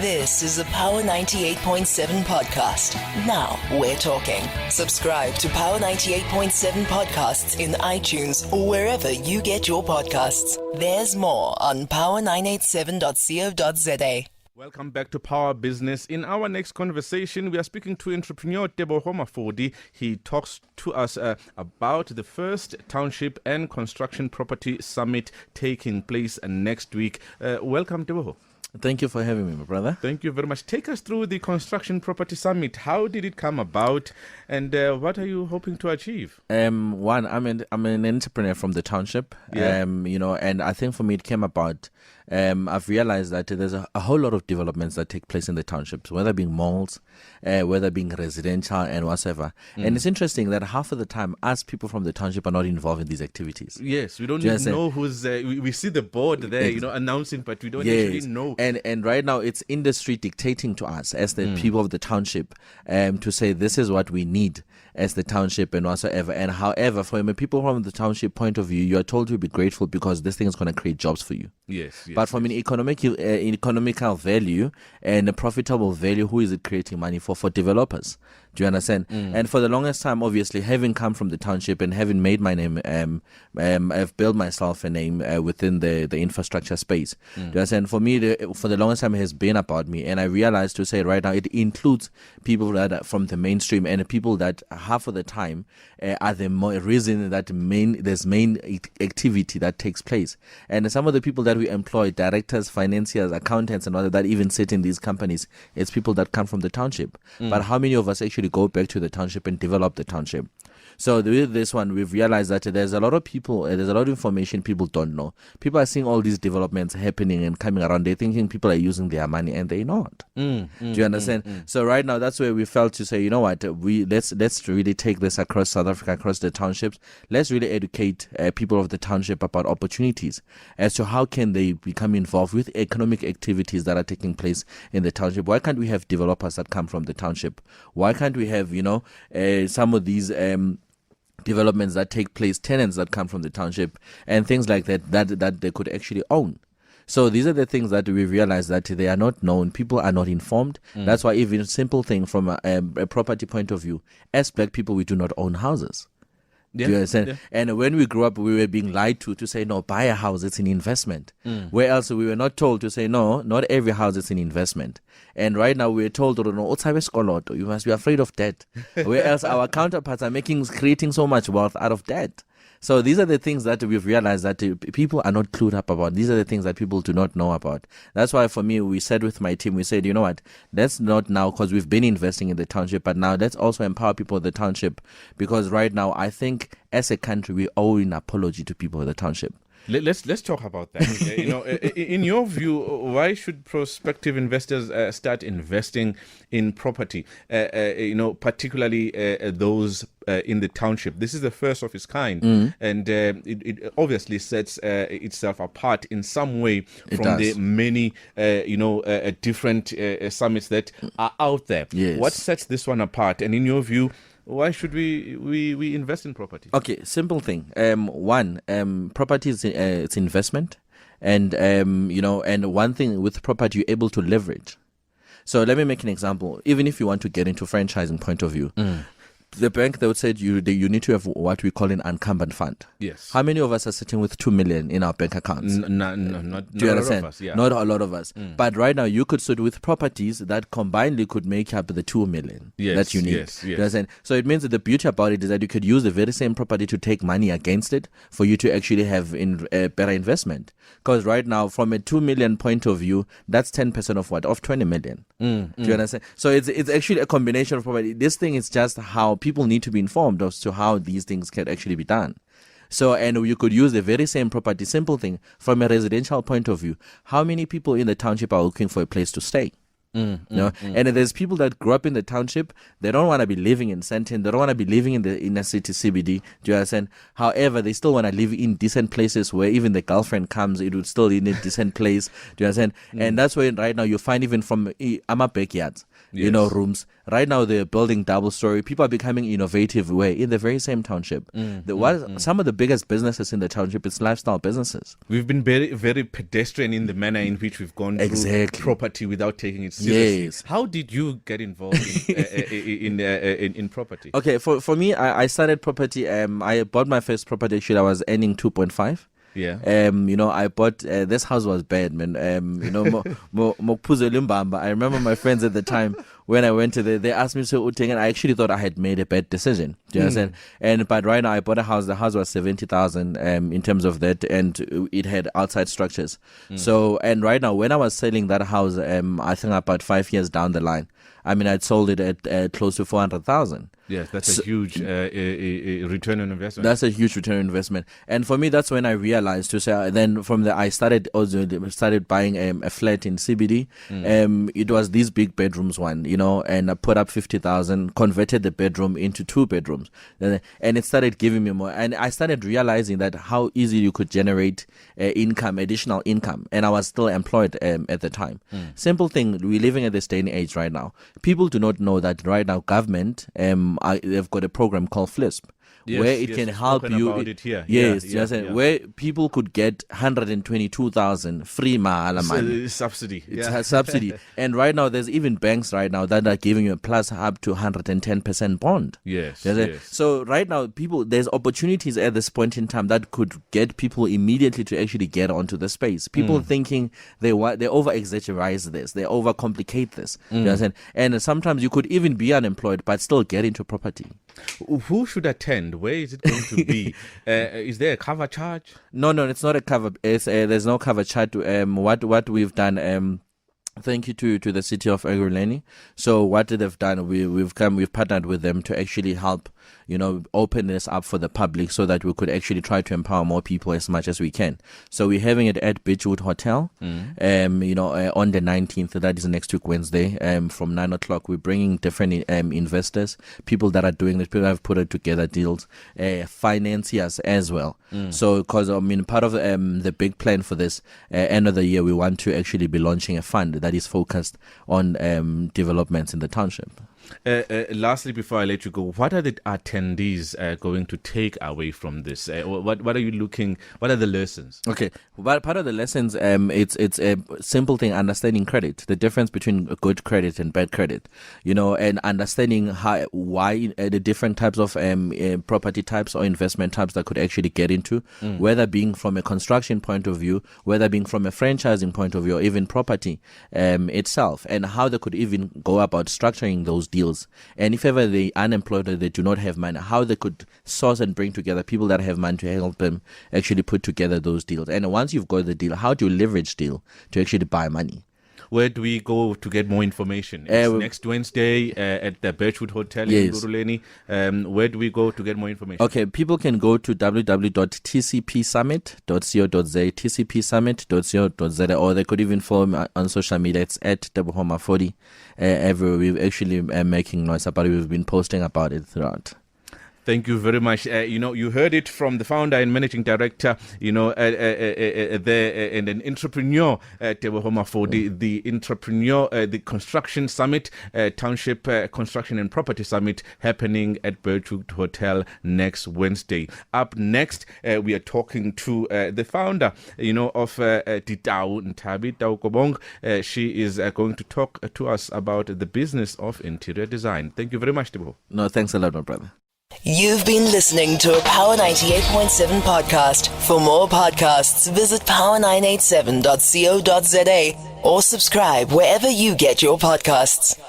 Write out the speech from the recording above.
This is a Power 98.7 podcast. Now we're talking. Subscribe to Power 98.7 podcasts in iTunes or wherever you get your podcasts. There's more on power987.co.za. Welcome back to Power Business. In our next conversation, we are speaking to entrepreneur Teboho Nthoana. He talks to us about the first Township and Construction Property Summit taking place next week. Welcome, Teboho. Thank you for having me, my brother. Thank you very much. Take us through the Construction Property Summit. How did it come about, and what are you hoping to achieve? One, I'm an entrepreneur from the Township. Yeah. And I think for me it came about. I've realized that there's a whole lot of developments that take place in the townships, whether being malls, whether being residential and whatever. And it's interesting that half of the time, us people from the township are not involved in these activities. Yes, we don't even know who's. We see the board there, announcing, but we don't actually know. And right now, it's industry dictating to us as the people of the township to say this is what we need as the township and whatsoever. And however, from a people from the township point of view, you are told to be grateful because this thing is going to create jobs for you. Yes. But from an economical value and a profitable value, who is it creating money for? For developers. Do you understand? And for the longest time, obviously, having come from the township and having made my name, I've built myself a name within the infrastructure space. Do you understand? For me, for the longest time, it has been about me. And I realized to say right now, it includes people that are from the mainstream and people that half of the time are the reason that there's main activity that takes place. And some of the people that we employ, directors, financiers, accountants, and all that even sit in these companies, it's people that come from the township. But how many of us actually go back to the township and develop the township? So with this one, we've realized that there's a lot of people, there's a lot of information people don't know. People are seeing all these developments happening and coming around. They're thinking people are using their money, and they're not. Do you understand? So right now, that's where we felt to say, you know what, let's really take this across South Africa, across the townships. Let's really educate people of the township about opportunities as to how can they become involved with economic activities that are taking place in the township. Why can't we have developers that come from the township? Why can't we have, some of these developments that take place, tenants that come from the township and things like that they could actually own. So these are the things that we realize that they are not known. People are not informed. That's why even a simple thing from a property point of view, as black people, we do not own houses. Do you understand? Yeah. And when we grew up, we were being lied to say, no, buy a house, it's an investment. Where else we were not told to say, no, not every house is an investment. And right now we're told, no, you must be afraid of debt. Where else our counterparts are creating so much wealth out of debt. So these are the things that we've realized that people are not clued up about. These are the things that people do not know about. That's why for me, we said with my team, we said, you know what, let's not now, because we've been investing in the township, but now let's also empower people in the township. Because right now, I think as a country, we owe an apology to people in the township. Let's talk about that. In your view, why should prospective investors start investing in property? Particularly those in the township. This is the first of its kind, and it obviously sets itself apart in some way from the many, different summits that are out there. Yes. What sets this one apart? And in your view, why should we invest in property? Okay, simple thing. One, property is it's investment, and and one thing with property you're able to leverage. So let me make an example. Even if you want to get into franchising point of view, the bank, they would say you need to have what we call an unencumbered fund. Yes. How many of us are sitting with 2 million in our bank accounts? Not Do you understand? A lot of us, yeah. Not a lot of us. But right now, you could sit with properties that combinedly could make up the 2 million that you need. Yes. Do you understand? So it means that the beauty about it is that you could use the very same property to take money against it for you to actually have better investment. Because right now, from a 2 million point of view, that's 10% of what? Of 20 million. Do you understand? So it's actually a combination of property. This thing is just how people need to be informed as to how these things can actually be done. So, and you could use the very same property, simple thing, from a residential point of view. How many people in the township are looking for a place to stay? You know, and there's people that grew up in the township. They don't want to be living in Sandton. They don't want to be living in the inner city CBD. Do you understand? However, they still want to live in decent places where even the girlfriend comes, it would still in a decent place. Do you understand? And that's where right now you find even from Ama backyards, you know, rooms. Right now they're building double story. People are becoming innovative way in the very same township. Some of the biggest businesses in the township is lifestyle businesses. We've been very, very pedestrian in the manner in which we've gone through property without taking it seriously. Yes. How did you get involved in property? Okay, for me, I started property. I bought my first property. Actually, I was earning 2.5. Yeah. You know, I bought this house was bad, man. You know, I remember my friends at the time when I went to they asked me to and I actually thought I had made a bad decision. Do you understand? But right now I bought a house. The house was 70,000 in terms of that, and it had outside structures. So, and right now when I was selling that house, I think about 5 years down the line, I mean, I'd sold it at close to 400,000. Yes, that's a huge return on investment. That's a huge return on investment. And for me, that's when I realized to say, then from there, I started buying a flat in CBD. It was these big bedrooms one, you know, and I put up 50,000, converted the bedroom into 2 bedrooms. And it started giving me more. And I started realizing that how easy you could generate income, additional income. And I was still employed at the time. Simple thing, we're living at this day and age right now. People do not know that right now government, they've got a program called FLISP. Where it can help you. Where people could get 122,000 free mahala money. Subsidy. It's a subsidy. And right now, there's even banks right now that are giving you a plus up to 110% bond. Yes. So right now, there's opportunities at this point in time that could get people immediately to actually get onto the space. People thinking they over-exaggerate this, they overcomplicate this. You understand? And sometimes you could even be unemployed but still get into property. Who should attend? Where is it going to be? Is there a cover charge? No, it's not a cover. There's no cover charge. What we've done. Thank you to the city of Ekurhuleni. So what they've done, we've partnered with them to actually help, you know, open this up for the public so that we could actually try to empower more people as much as we can. So we're having it at Beachwood Hotel, you know, on the 19th. That is next week, Wednesday, from 9 o'clock. We're bringing different investors, people that are doing this, people that have put it together deals, financiers as well. So, because I mean, part of the big plan for this end of the year, we want to actually be launching a fund that is focused on developments in the township. Lastly, before I let you go, what are the attendees going to take away from this? What are you looking? What are the lessons? Okay, well, part of the lessons, it's a simple thing: understanding credit, the difference between good credit and bad credit, you know, and understanding why the different types of property types or investment types that could actually get into, whether being from a construction point of view, whether being from a franchising point of view, or even property itself, and how they could even go about structuring those deals. And if ever they unemployed or they do not have money, how they could source and bring together people that have money to help them actually put together those deals. And once you've got the deal, how do you leverage deal to actually buy money? Where do we go to get more information? It's next Wednesday at the Birchwood Hotel in Ekurhuleni. Where do we go to get more information? Okay, people can go to www.tcpsummit.co.za, tcpsummit.co.za, or they could even follow me on social media. It's at Teboho Nthoana. Everywhere. We're actually making noise about it. We've been posting about it throughout. Thank you very much. You heard it from the founder and managing director, and an entrepreneur, Teboho Nthoana, the entrepreneur, the construction summit, Township Construction and Property Summit happening at Birchwood Hotel next Wednesday. Up next, we are talking to the founder, of Teboho Nthoana. She is going to talk to us about the business of interior design. Thank you very much, Teboho. No, thanks a lot, my brother. You've been listening to a Power 98.7 podcast. For more podcasts, visit power987.co.za or subscribe wherever you get your podcasts.